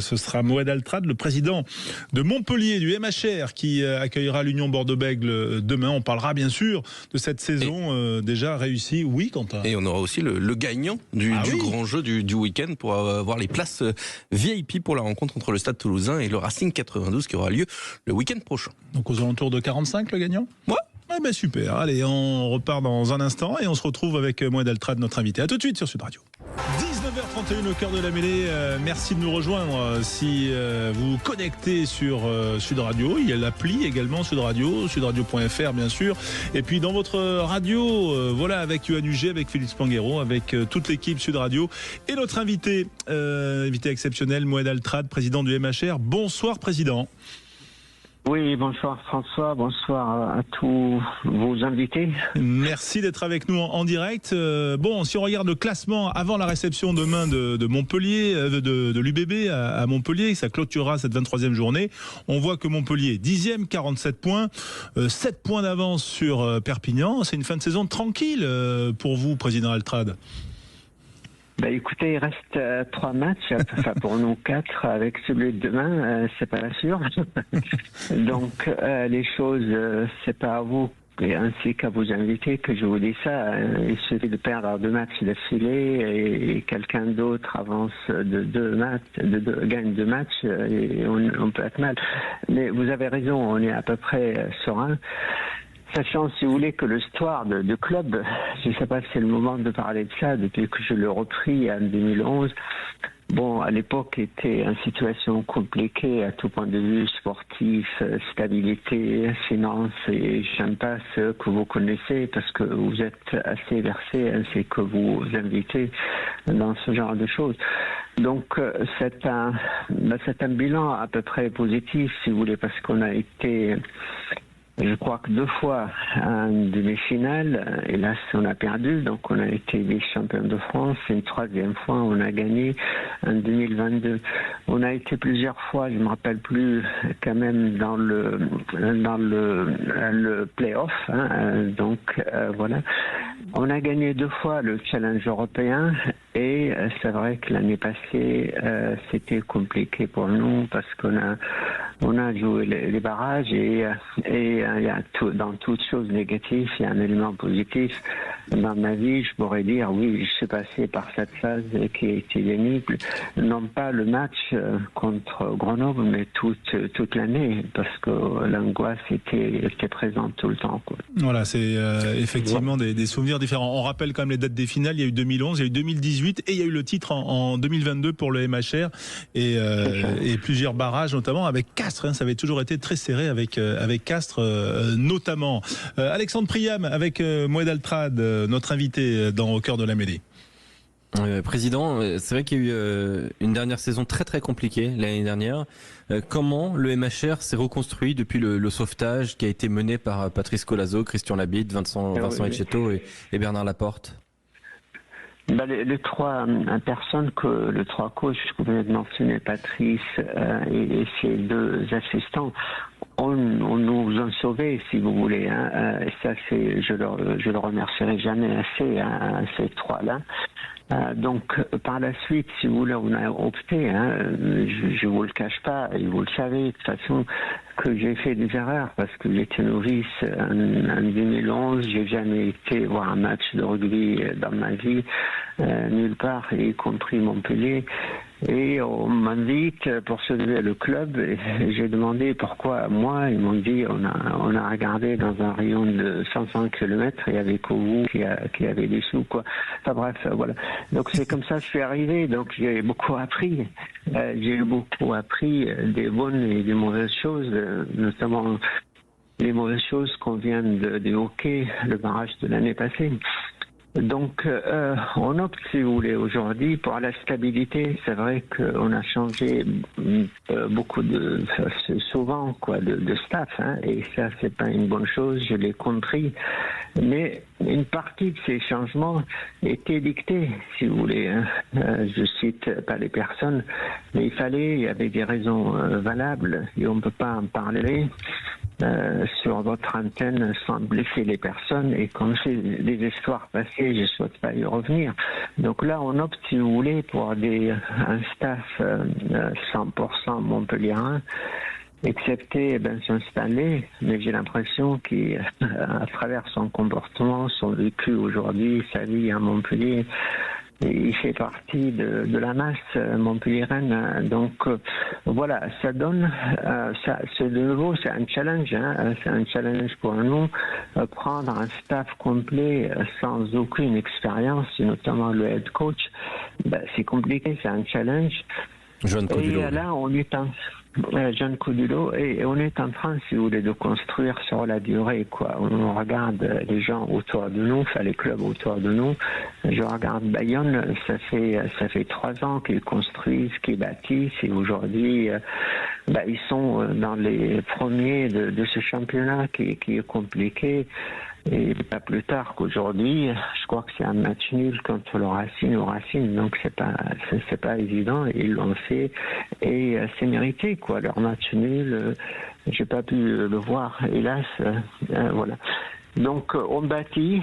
S1: Ce sera Moed Altrad, le président de Montpellier, du MHR, qui accueillera l'Union Bordeaux-Bègles demain. On parlera bien sûr de cette saison déjà réussie. Oui, Quentin.
S7: Et on aura aussi le gagnant du grand jeu du week-end pour avoir les places VIP pour la rencontre entre le Stade Toulousain et le Racing 92 qui aura lieu le week-end prochain.
S1: Donc aux alentours de 45, le gagnant ?
S7: Ouais.
S1: Ben super. Allez, on repart dans un instant et on se retrouve avec Moed Altrad, notre invité. À tout de suite sur Sud Radio. 19h31 au cœur de la mêlée. Merci de nous rejoindre. Si vous vous connectez sur Sud Radio, il y a l'appli également Sud Radio, sudradio.fr bien sûr. Et puis dans votre radio, voilà, avec Yohann Huget, avec Félix Panguero, avec toute l'équipe Sud Radio et notre invité exceptionnel, Moed Altrad, président du MHR. Bonsoir président.
S9: Oui, bonsoir François, bonsoir à tous vos invités.
S1: Merci d'être avec nous en direct. Bon, si on regarde le classement avant la réception demain de Montpellier, de l'UBB à Montpellier, ça clôturera cette 23e journée. On voit que Montpellier 10e, 47 points, 7 points d'avance sur Perpignan. C'est une fin de saison tranquille pour vous, président Altrad.
S9: Écoutez, il reste 3 matchs, enfin pour nous 4, avec celui de demain, c'est pas sûr. Donc les choses, c'est pas à vous et ainsi qu'à vos invités que je vous dis ça. Il suffit de perdre 2 matchs d'affilée et quelqu'un d'autre avance de 2 matchs, gagne 2 matchs et on peut être mal. Mais vous avez raison, on est à peu près serein. Sachant, si vous voulez, que l'histoire de club, je ne sais pas si c'est le moment de parler de ça, depuis que je l'ai repris en 2011, bon, à l'époque, était en situation compliquée à tout point de vue sportif, stabilité, finance, et j'aime pas ce que vous connaissez parce que vous êtes assez versé ainsi que vous invitez dans ce genre de choses. Donc, c'est un bilan à peu près positif, si vous voulez, parce qu'on a été... Je crois que 2 fois en demi-finale, hélas on a perdu, donc on a été vice-champion de France. Et une 3e fois, on a gagné en 2022. On a été plusieurs fois, je me rappelle plus, quand même dans le play-off. Donc voilà, on a gagné 2 fois le challenge européen. Et c'est vrai que l'année passée, c'était compliqué pour nous parce qu'on a joué les barrages et il y a dans toute chose négative, il y a un élément positif. Dans ma vie, je pourrais dire, oui, je suis passé par cette phase qui a été pénible. Non pas le match contre Grenoble, mais toute l'année, parce que l'angoisse était présente tout le temps, quoi.
S1: Voilà, c'est effectivement des souvenirs différents. On rappelle quand même les dates des finales. Il y a eu 2011, il y a eu 2018 et il y a eu le titre en 2022 pour le MHR et plusieurs barrages, notamment avec Castres. Ça avait toujours été très serré avec Castres notamment. Alexandre Priam avec Moed Altrad, notre invité Au cœur de la mêlée.
S5: Président, c'est vrai qu'il y a eu une dernière saison très très compliquée l'année dernière. Comment le MHR s'est reconstruit depuis le sauvetage qui a été mené par Patrice Colazo, Christian Labitte, Vincent Etcheto et Bernard Laporte?
S9: Les 3 personnes le 3 coachs que vous venez de mentionner, Patrice et ses 2 assistants, on nous ont sauvés, si vous voulez. Et ça, je le remercierai jamais assez, ces 3-là. Donc, par la suite, si vous voulez, on a opté, je vous le cache pas, et vous le savez, de toute façon, que j'ai fait des erreurs, parce que j'étais novice en 2011, j'ai jamais été voir un match de rugby dans ma vie, nulle part, y compris Montpellier. Et on m'invite pour sauver le club, et j'ai demandé pourquoi moi. Ils m'ont dit on a regardé dans un rayon de 500 km, il y avait que vous qui avez des sous, quoi. Enfin bref, voilà. Donc c'est comme ça que je suis arrivé. Donc j'ai beaucoup appris. J'ai beaucoup appris des bonnes et des mauvaises choses, notamment les mauvaises choses qu'on vient d'évoquer, le barrage de l'année passée. Donc, on opte, si vous voulez, aujourd'hui pour la stabilité. C'est vrai qu'on a changé beaucoup souvent, de staff, et ça, c'est pas une bonne chose. Je l'ai compris. Mais une partie de ces changements était dictée, si vous voulez. Je cite pas les personnes, mais il y avait des raisons valables et on peut pas en parler. sur votre antenne sans blesser les personnes. Et comme c'est des histoires passées, je ne souhaite pas y revenir. Donc là, on opte, si vous voulez, pour un staff 100% montpelliérain, excepté Benson Stanley, mais j'ai l'impression qu'à travers son comportement, son vécu aujourd'hui, sa vie à Montpellier, il fait partie de la masse montpelliéraine. Donc voilà, ça donne, de nouveau, c'est un challenge, c'est un challenge pour nous, prendre un staff complet sans aucune expérience, et notamment le head coach, c'est compliqué, c'est un challenge.
S5: John Codulo.
S9: Et là, on est John Codulo, et on est en train, si vous voulez, de construire sur la durée, quoi. On regarde les gens autour de nous, les clubs autour de nous. Je regarde Bayonne, ça fait 3 ans qu'ils construisent, qu'ils bâtissent, et aujourd'hui, ils sont dans les premiers de ce championnat qui est compliqué. Et pas plus tard qu'aujourd'hui, je crois que c'est un match nul contre le Racing, donc c'est pas évident, et ils l'ont fait, et c'est mérité, quoi, leur match nul, j'ai pas pu le voir, hélas, voilà. Donc on bâtit,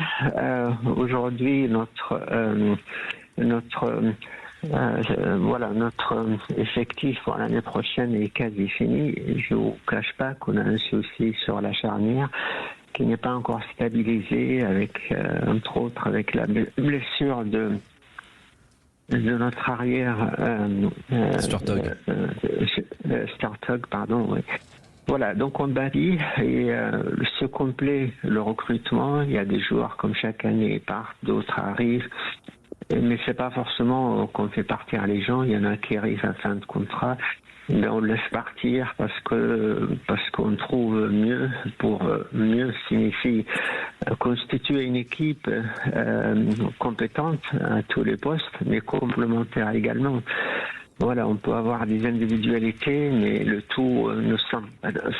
S9: aujourd'hui notre effectif pour l'année prochaine est quasi fini. Je vous cache pas qu'on a un souci sur la charnière qui n'est pas encore stabilisé, avec entre autres avec la blessure de notre arrière Startog, pardon. Oui. Voilà, donc on bâtit et se complète le recrutement. Il y a des joueurs comme chaque année partent, d'autres arrivent. Mais c'est pas forcément qu'on fait partir les gens. Il y en a qui arrivent à fin de contrat. Mais on le laisse partir parce qu'on trouve mieux. Pour mieux signifie constituer une équipe compétente à tous les postes, mais complémentaire également. Voilà, on peut avoir des individualités, mais le tout ne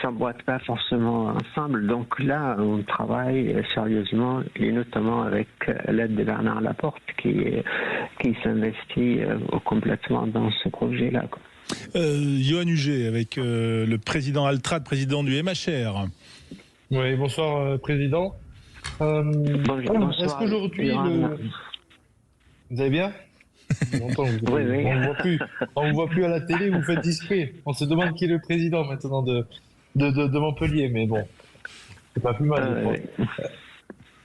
S9: s'emboîte pas forcément ensemble. Donc là, on travaille sérieusement, et notamment avec l'aide de Bernard Laporte, qui s'investit complètement dans ce projet-là, quoi.
S1: Johan Huget, avec le président Altrad, président du MHR.
S4: Oui, bonsoir, président.
S9: Bonsoir.
S4: Est-ce qu'aujourd'hui, vous allez bien?
S9: Oui.
S4: On ne voit plus à la télé, vous faites discret. On se demande qui est le président maintenant de Montpellier, mais bon, c'est pas plus mal.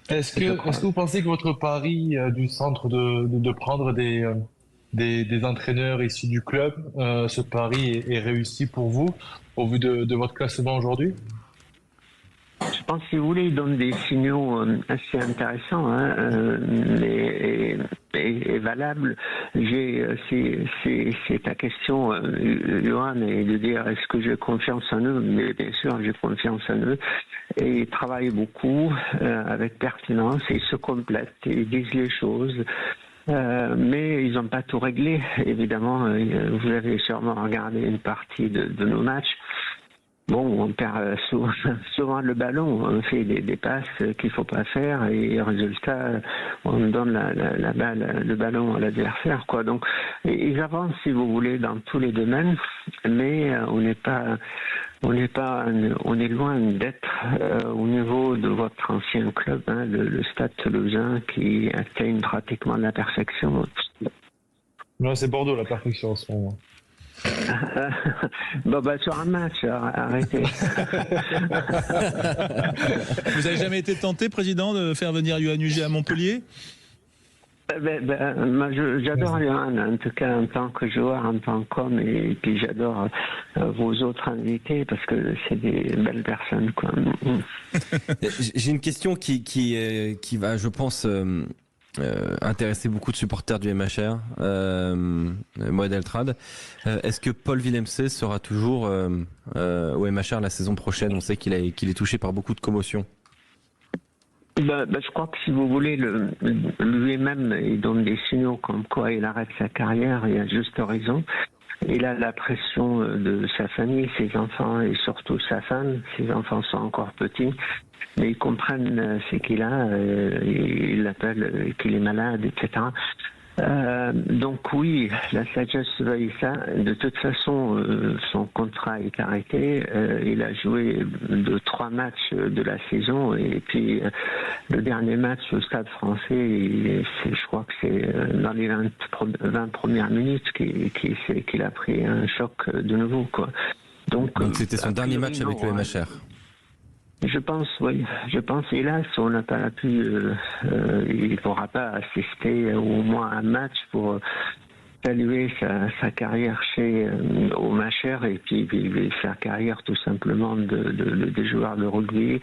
S4: Est-ce que vous pensez que votre pari du centre de prendre des entraîneurs issus du club, ce pari est réussi pour vous, au vu de votre classement aujourd'hui?
S9: Je pense, si vous voulez, il donne des signaux assez intéressants, et valables. C'est ta question, Johan, et de dire est-ce que j'ai confiance en eux? Mais bien sûr, j'ai confiance en eux. Et ils travaillent beaucoup avec pertinence, et ils se complètent, et ils disent les choses. Mais ils n'ont pas tout réglé, évidemment. Vous avez sûrement regardé une partie de nos matchs. Bon, on perd souvent le ballon, on fait des passes qu'il faut pas faire, et résultat, on donne le ballon à l'adversaire, quoi. Donc, ils avancent, si vous voulez, dans tous les domaines, mais on est loin d'être au niveau de votre ancien club, le Stade Toulousain, qui atteigne pratiquement la perfection.
S4: Non, c'est Bordeaux la perfection en ce moment.
S9: Sur un match, arrêtez.
S1: Vous avez jamais été tenté, président, de faire venir Johan Huget à Montpellier?
S9: Moi, j'adore Johan, en tout cas en tant que joueur, en tant qu'homme, et puis j'adore vos autres invités parce que c'est des belles personnes, quoi.
S5: J'ai une question qui va, je pense, intéresser beaucoup de supporters du MHR, Moed Altrad. Est-ce que Paul Willemse sera toujours au MHR la saison prochaine? On sait qu'il est touché par beaucoup de commotions.
S9: Je crois que, si vous voulez, lui-même, il donne des signaux comme quoi il arrête sa carrière, et à juste raison. Il a la pression de sa famille, ses enfants, et surtout sa femme. Ses enfants sont encore petits, mais ils comprennent ce qu'il a, ils l'appellent qu'il est malade, etc. Donc oui, la sagesse surveille ça. De toute façon, son contrat est arrêté. Il a joué 3 matchs de la saison et puis le dernier match au Stade Français, je crois que c'est dans les 20 premières minutes qu'il a pris un choc de nouveau, quoi. Donc
S5: c'était son dernier match avec le MHR.
S9: Je pense, oui. Je pense, hélas, on n'a pas pu, il ne pourra pas assister au moins à un match pour saluer sa carrière au MHR et puis sa carrière tout simplement des joueurs de rugby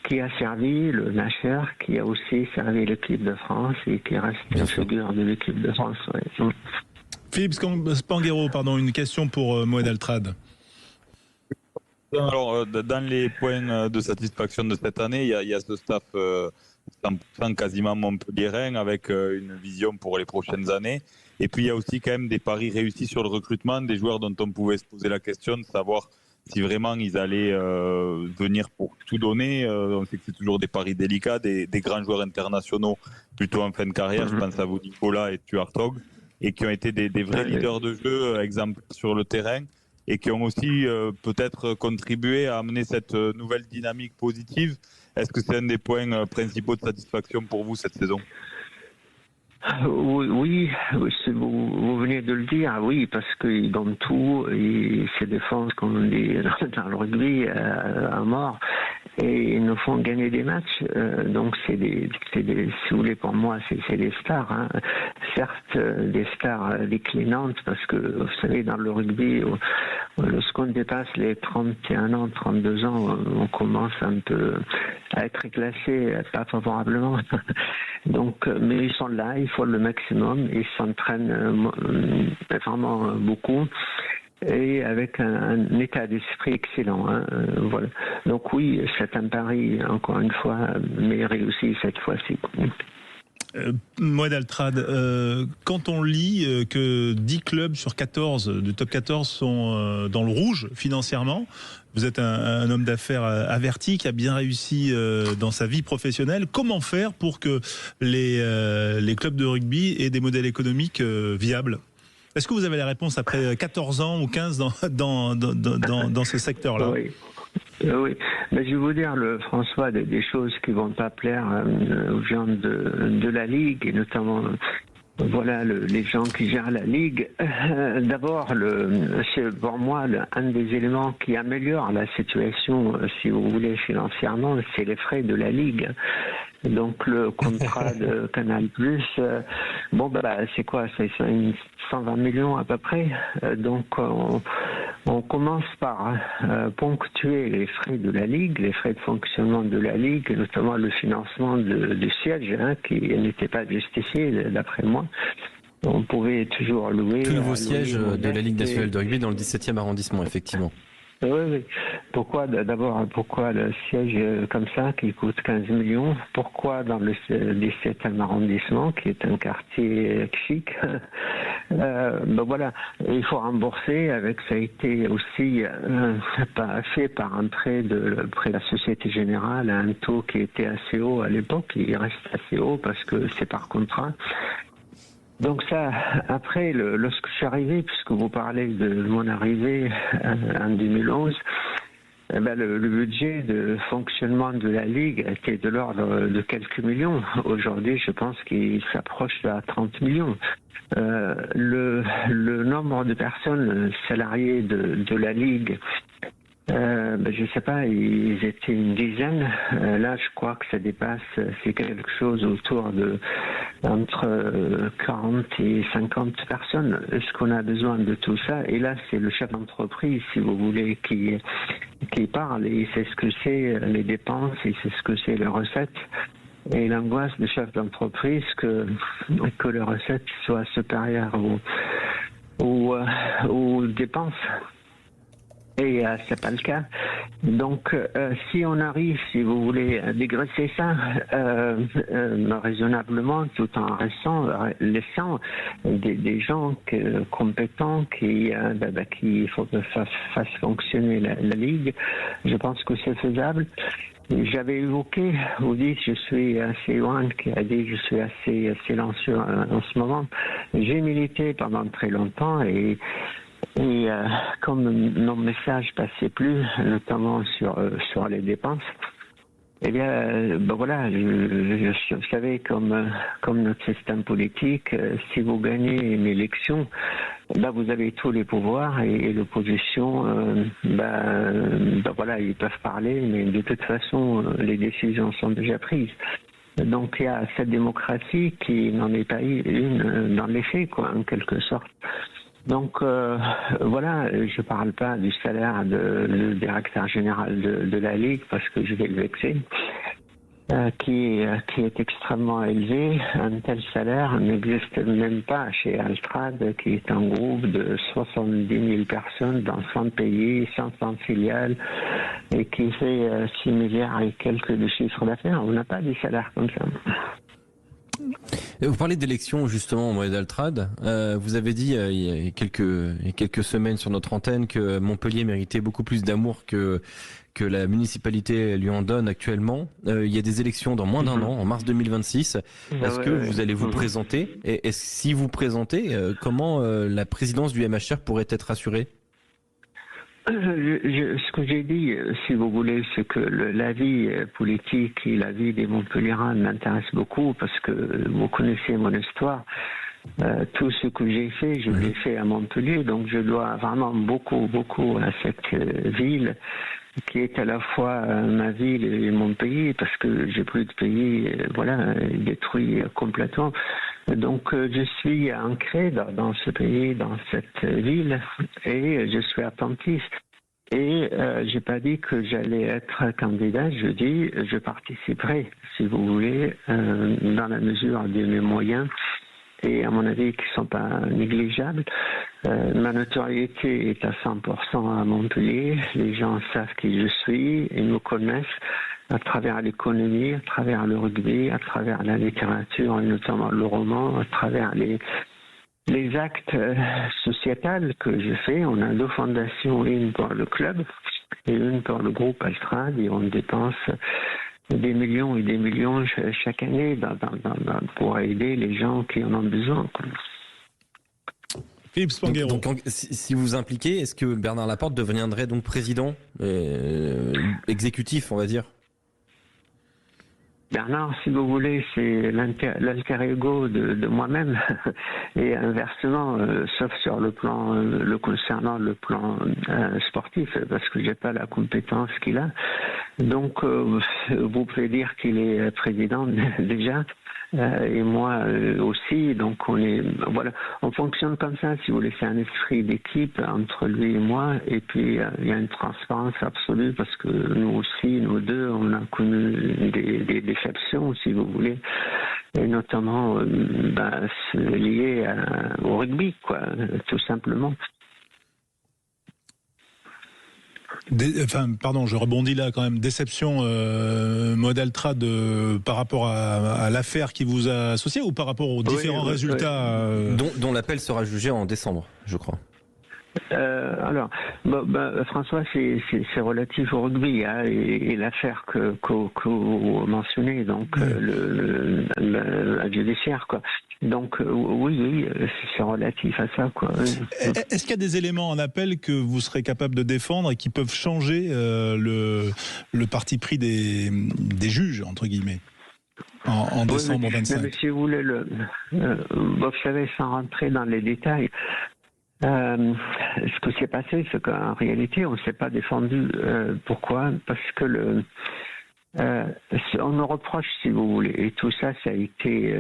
S9: qui a servi le MHR, qui a aussi servi l'équipe de France et qui reste une figure de l'équipe de France. Ouais.
S1: Philippe Spanghero, une question pour Moed Altrad.
S2: Alors, dans les points de satisfaction de cette année, il y a ce staff 100% quasiment montpelliérain avec une vision pour les prochaines années. Et puis, il y a aussi quand même des paris réussis sur le recrutement, des joueurs dont on pouvait se poser la question de savoir si vraiment ils allaient venir pour tout donner. On sait que c'est toujours des paris délicats, des grands joueurs internationaux plutôt en fin de carrière. Je pense à vous, Nicolas et Stuart Hogg, et qui ont été des vrais leaders de jeu, exemplaires sur le terrain, et qui ont aussi peut-être contribué à amener cette nouvelle dynamique positive. Est-ce que c'est un des points principaux de satisfaction pour vous cette saison ?
S9: Oui, vous venez de le dire, oui, parce qu'ils donnent tout, et se défendent, comme on dit dans le rugby, à mort, et ils nous font gagner des matchs. Donc c'est si vous voulez, pour moi, c'est des stars, hein. Certes, des stars déclinantes, parce que vous savez, dans le rugby, lorsqu'on dépasse les 31 ans, 32 ans, on commence un peu à être classé pas favorablement. Donc, mais ils sont là, ils font le maximum, ils s'entraînent vraiment beaucoup et avec un état d'esprit excellent. Hein, voilà. Donc oui, c'est un pari, encore une fois, mais réussi cette fois-ci.
S1: Moed Altrad, quand on lit que 10 clubs sur 14 du top 14 sont dans le rouge financièrement, vous êtes un homme d'affaires averti qui a bien réussi dans sa vie professionnelle. Comment faire pour que les clubs de rugby aient des modèles économiques viables ? Est-ce que vous avez la réponse après 14 ans ou 15 dans ce secteur-là ?
S9: Oui. Oui, mais je vais vous dire, François, des choses qui vont pas plaire aux gens de la Ligue, et notamment voilà les gens qui gèrent la Ligue. D'abord, c'est pour moi un des éléments qui améliore la situation, si vous voulez, financièrement, c'est les frais de la Ligue. Donc le contrat de Canal+, c'est quoi ? C'est 120 millions à peu près. Donc on commence par ponctuer les frais de la Ligue, les frais de fonctionnement de la Ligue, notamment le financement du siège, hein, qui n'était pas justifié d'après moi. On pouvait toujours louer...
S5: Tout nouveau siège de la Ligue nationale de rugby dans le 17e arrondissement, effectivement.
S9: Oui. Pourquoi le siège comme ça qui coûte 15 millions ? Pourquoi dans le 17e arrondissement qui est un quartier chic ? Voilà, il faut rembourser ça a été aussi fait par un prêt de la Société Générale à un taux qui était assez haut à l'époque, il reste assez haut parce que c'est par contrat. Donc ça, après, lorsque je suis arrivé, puisque vous parlez de mon arrivée en 2011, le budget de fonctionnement de la Ligue était de l'ordre de quelques millions. Aujourd'hui, je pense qu'il s'approche à 30 millions. Le nombre de personnes salariées de la Ligue, je sais pas, ils étaient une dizaine. Là, je crois que ça dépasse, c'est quelque chose autour entre 40 et 50 personnes. Est-ce qu'on a besoin de tout ça ? Et là, c'est le chef d'entreprise, si vous voulez, qui parle. Et il sait ce que c'est les dépenses, il sait ce que c'est les recettes. Et l'angoisse du chef d'entreprise que les recettes soient supérieures aux dépenses. Et c'est pas le cas. Donc, si on arrive, si vous voulez, à dégraisser ça raisonnablement, tout en laissant des gens compétents qui fassent fonctionner la Ligue, je pense que c'est faisable. J'avais évoqué, vous dites, je suis assez loin, qui a dit que je suis assez silencieux en ce moment. J'ai milité pendant très longtemps et comme nos messages passaient plus, notamment sur les dépenses, eh bien, voilà, vous savez, comme notre système politique, si vous gagnez une élection, vous avez tous les pouvoirs et l'opposition, voilà, ils peuvent parler, mais de toute façon, les décisions sont déjà prises. Donc il y a cette démocratie qui n'en est pas une dans les faits, quoi, en quelque sorte. Donc voilà, je parle pas du salaire du directeur général de la Ligue parce que je vais le vexer, qui est extrêmement élevé. Un tel salaire n'existe même pas chez Altrad, qui est un groupe de 70 000 personnes dans 100 pays, 500 filiales, et qui fait 6 milliards et quelques de chiffre d'affaires. On n'a pas des salaires comme ça.
S5: Et vous parlez d'élections justement au Moed Altrad. Vous avez dit il y a quelques semaines sur notre antenne que Montpellier méritait beaucoup plus d'amour que la municipalité lui en donne actuellement. Il y a des élections dans moins d'un an, en mars 2026. Est-ce que vous allez vous présenter? Et si vous présentez, comment la présidence du MHR pourrait être assurée?
S9: Ce que j'ai dit, si vous voulez, c'est que la vie politique et la vie des Montpelliérains m'intéresse beaucoup parce que vous connaissez mon histoire. Tout ce que j'ai fait, je l'ai fait à Montpellier, donc je dois vraiment beaucoup à cette ville qui est à la fois ma ville et mon pays, parce que j'ai plus de pays, voilà, détruit complètement. Donc je suis ancré dans ce pays, dans cette ville, et je suis attentif. Et j'ai pas dit que j'allais être candidat, je dis je participerai, si vous voulez, dans la mesure de mes moyens. Et à mon avis, qui ne sont pas négligeables. Ma notoriété est à 100% à Montpellier. Les gens savent qui je suis, ils me connaissent à travers l'économie, à travers le rugby, à travers la littérature, et notamment le roman, à travers les actes sociétals que je fais. On a 2 fondations, une pour le club et une pour le groupe Altrad, et on dépense des millions et des millions chaque année pour aider les gens qui en ont besoin.
S1: Philippe Spanghero.
S5: Donc, si vous impliquez, est-ce que Bernard Laporte deviendrait donc président exécutif, on va dire?
S9: Bernard, si vous voulez, c'est l'alter ego de moi-même, et inversement, sauf sur le plan concernant le plan sportif, parce que j'ai pas la compétence qu'il a. Donc, vous pouvez dire qu'il est président déjà, et moi aussi. Donc, on fonctionne comme ça. Si vous voulez, c'est un esprit d'équipe entre lui et moi, et puis il y a une transparence absolue parce que nous aussi, nous deux, on a connu des déceptions, si vous voulez, et notamment liées au rugby, quoi, tout simplement.
S1: Je rebondis là quand même. Déception Moed Altrad par rapport à l'affaire qui vous a associé, ou par rapport aux différents résultats
S5: dont l'appel sera jugé en décembre, je crois.
S9: François, c'est relatif au rugby, hein, et l'affaire que vous mentionnez, donc la judiciaire, quoi. Donc oui, c'est relatif à ça, quoi.
S1: Est-ce qu'il y a des éléments en appel que vous serez capable de défendre et qui peuvent changer le parti pris des juges, entre guillemets, en décembre 25?
S9: Mais si vous voulez, vous savez, sans rentrer dans les détails, ce qui s'est passé, c'est qu'en réalité, on ne s'est pas défendu. Pourquoi? Parce que on me reproche, si vous voulez, et tout ça, ça a été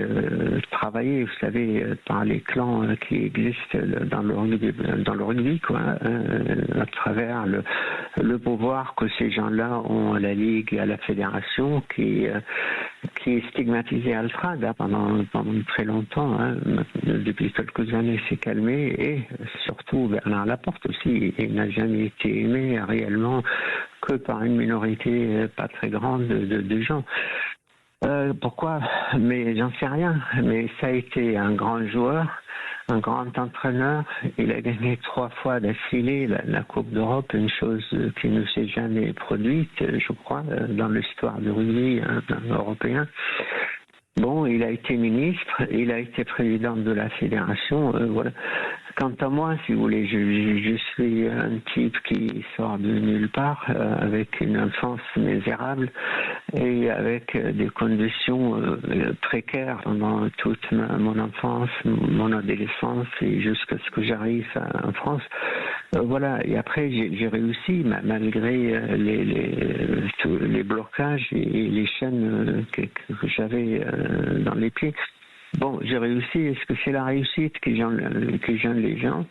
S9: travaillé, vous savez, par les clans qui existent dans le rugby, quoi, à travers le pouvoir que ces gens-là ont à la Ligue et à la Fédération, qui est stigmatisé Altrad pendant très longtemps. Hein. Depuis quelques années, c'est calmé, et surtout Bernard Laporte aussi, il n'a jamais été aimé réellement que par une minorité pas très grande de gens. Pourquoi? Mais j'en sais rien. Mais ça a été un grand joueur, un grand entraîneur. Il a gagné 3 fois d'affilée la Coupe d'Europe, une chose qui ne s'est jamais produite, je crois, dans l'histoire du rugby européen. Bon, il a été ministre, il a été président de la fédération, voilà. Quant à moi, si vous voulez, je suis un type qui sort de nulle part, avec une enfance misérable et avec des conditions précaires pendant toute mon enfance, mon adolescence et jusqu'à ce que j'arrive en France. Voilà, et après j'ai réussi malgré les blocages et les chaînes que j'avais dans les pieds. Bon, j'ai réussi. Est-ce que c'est la réussite qui gêne les gens?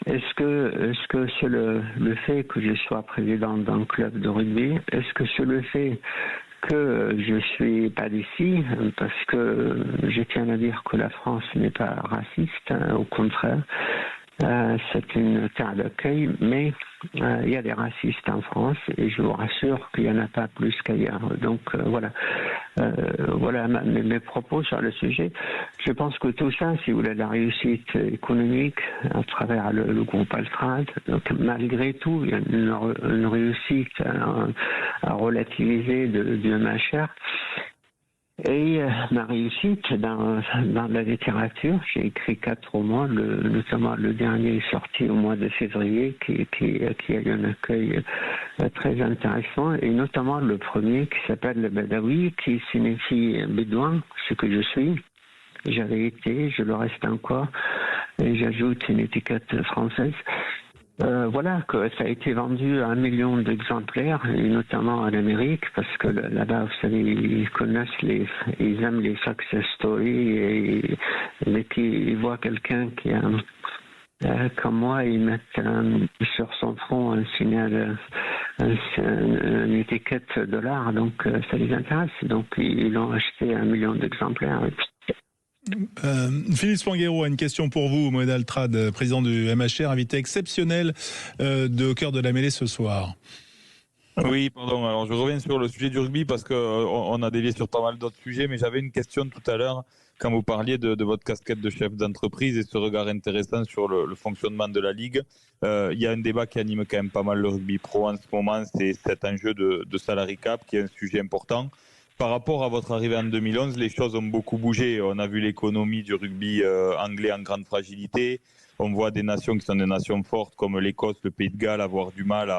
S9: Est-ce que c'est le fait que je sois président d'un club de rugby? Est-ce que c'est le fait que je suis pas d'ici? Parce que je tiens à dire que la France n'est pas raciste, au contraire. C'est une terre d'accueil, mais il y a des racistes en France et je vous rassure qu'il n'y en a pas plus qu'ailleurs. Donc voilà, voilà mes propos sur le sujet. Je pense que tout ça, si vous voulez, la réussite économique à travers le groupe Altrad, donc malgré tout, il y a une réussite à relativiser de ma chère. Et ma réussite dans la littérature, j'ai écrit 4 romans, notamment le dernier est sorti au mois de février, qui a eu un accueil très intéressant, et notamment le premier qui s'appelle Le Badawi, qui signifie bédouin, ce que je suis. J'avais été, je le reste encore, et j'ajoute une étiquette française. Voilà, que ça a été vendu à 1 million d'exemplaires, et notamment en Amérique, parce que là-bas, vous savez, ils connaissent ils aiment les success stories, et dès qu'ils voient quelqu'un qui a, comme moi, ils mettent sur son front un signal, une étiquette $, donc ça les intéresse, donc ils l'ont acheté à 1 million d'exemplaires.
S1: Philippe Spanghero a une question pour vous, Mohamed Altrad, président du MHR, invité exceptionnel de Au cœur de la mêlée ce soir.
S2: Oui, pardon. Alors je reviens sur le sujet du rugby parce qu'on a dévié sur pas mal d'autres sujets, mais j'avais une question tout à l'heure quand vous parliez de votre casquette de chef d'entreprise et ce regard intéressant sur le fonctionnement de la Ligue. Il y a un débat qui anime quand même pas mal le rugby pro en ce moment, c'est cet enjeu de salary cap qui est un sujet important. Par rapport à votre arrivée en 2011, les choses ont beaucoup bougé. On a vu l'économie du rugby anglais en grande fragilité. On voit des nations qui sont des nations fortes comme l'Écosse, le Pays de Galles avoir du mal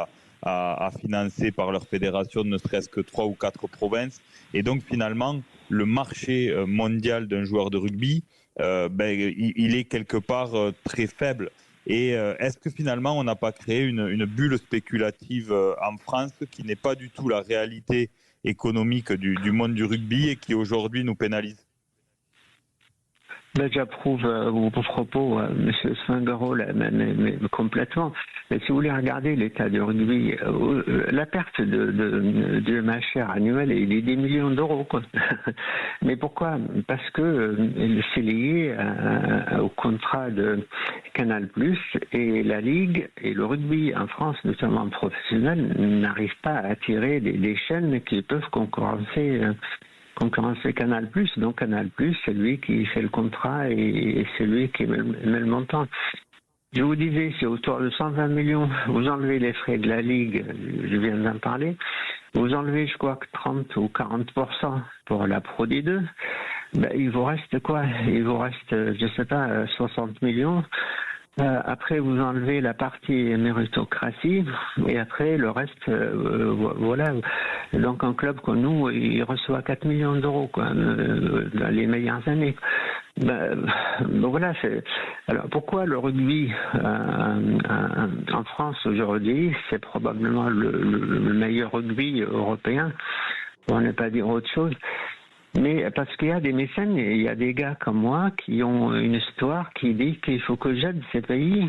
S2: à financer par leur fédération ne serait-ce que 3 ou 4 provinces. Et donc finalement, le marché mondial d'un joueur de rugby, il est quelque part très faible. Et est-ce que finalement on n'a pas créé une bulle spéculative en France qui n'est pas du tout la réalité économique du monde du rugby et qui aujourd'hui nous pénalise?
S9: J'approuve vos propos, M. Spanghero, mais complètement. Mais si vous voulez regarder l'état du rugby, la perte de MHR annuelle, il est des millions d'euros, quoi. Mais pourquoi? Parce que c'est lié au contrat de Canal+, et la Ligue et le rugby en France, notamment professionnel, n'arrivent pas à attirer des chaînes qui peuvent concurrencer Canal+. Donc Canal+, c'est lui qui fait le contrat et c'est lui qui met le montant. Je vous disais, c'est autour de 120 millions. Vous enlevez les frais de la Ligue, je viens d'en parler. Vous enlevez, je crois, que 30 ou 40% pour la Pro D2. Il vous reste quoi? Il vous reste, je sais pas, 60 millions. Après, vous enlevez la partie méritocratie et après le reste, voilà. Donc un club comme nous, il reçoit 4 millions d'euros, quoi, dans les meilleures années. Donc voilà. Alors pourquoi le rugby en France aujourd'hui, c'est probablement le meilleur rugby européen, pour ne pas dire autre chose. Mais parce qu'il y a des mécènes, il y a des gars comme moi qui ont une histoire qui dit qu'il faut que j'aide ces pays,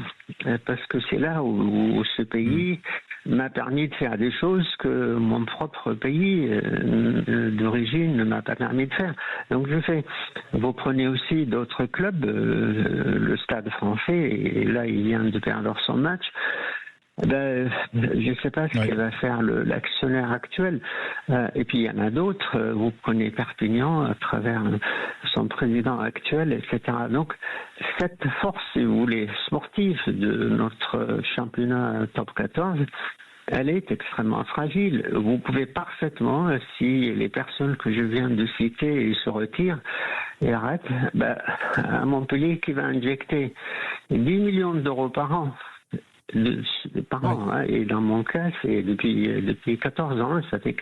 S9: parce que c'est là où ce pays m'a permis de faire des choses que mon propre pays d'origine ne m'a pas permis de faire. Donc je fais. Vous prenez aussi d'autres clubs, le Stade français, et là il vient de perdre son match. Je ne sais pas ce que va faire l'actionnaire actuel. Et puis il y en a d'autres. Vous prenez Perpignan à travers son président actuel, etc. Donc cette force, si vous voulez, sportive de notre championnat top 14, elle est extrêmement fragile. Vous pouvez parfaitement, si les personnes que je viens de citer se retirent et arrêtent, à Montpellier qui va injecter 10 millions d'euros par an. Par an, hein. Et dans mon cas, c'est depuis 14 ans, ça fait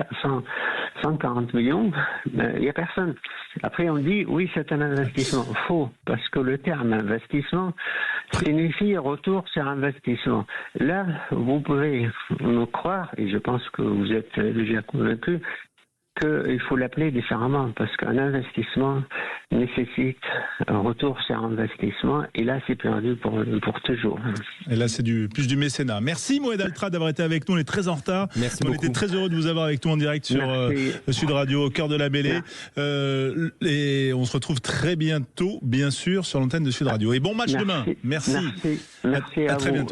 S9: 140 millions, il n'y a personne. Après, on dit, oui, c'est un investissement. Faux, parce que le terme investissement signifie retour sur investissement. Là, vous pouvez nous croire, et je pense que vous êtes déjà convaincus, qu'il faut l'appeler différemment, parce qu'un investissement nécessite un retour sur investissement, et là c'est perdu pour toujours.
S1: Et là c'est plus du mécénat. Merci Moed Altrad d'avoir été avec nous, on est très en retard.
S5: Merci
S1: on
S5: beaucoup.
S1: était très heureux de vous avoir avec nous en direct sur Sud Radio, au cœur de la mêlée. Et on se retrouve très bientôt, bien sûr, sur l'antenne de Sud Radio. Et bon match demain. Merci.
S9: Merci à
S1: très
S9: vous.
S1: bientôt.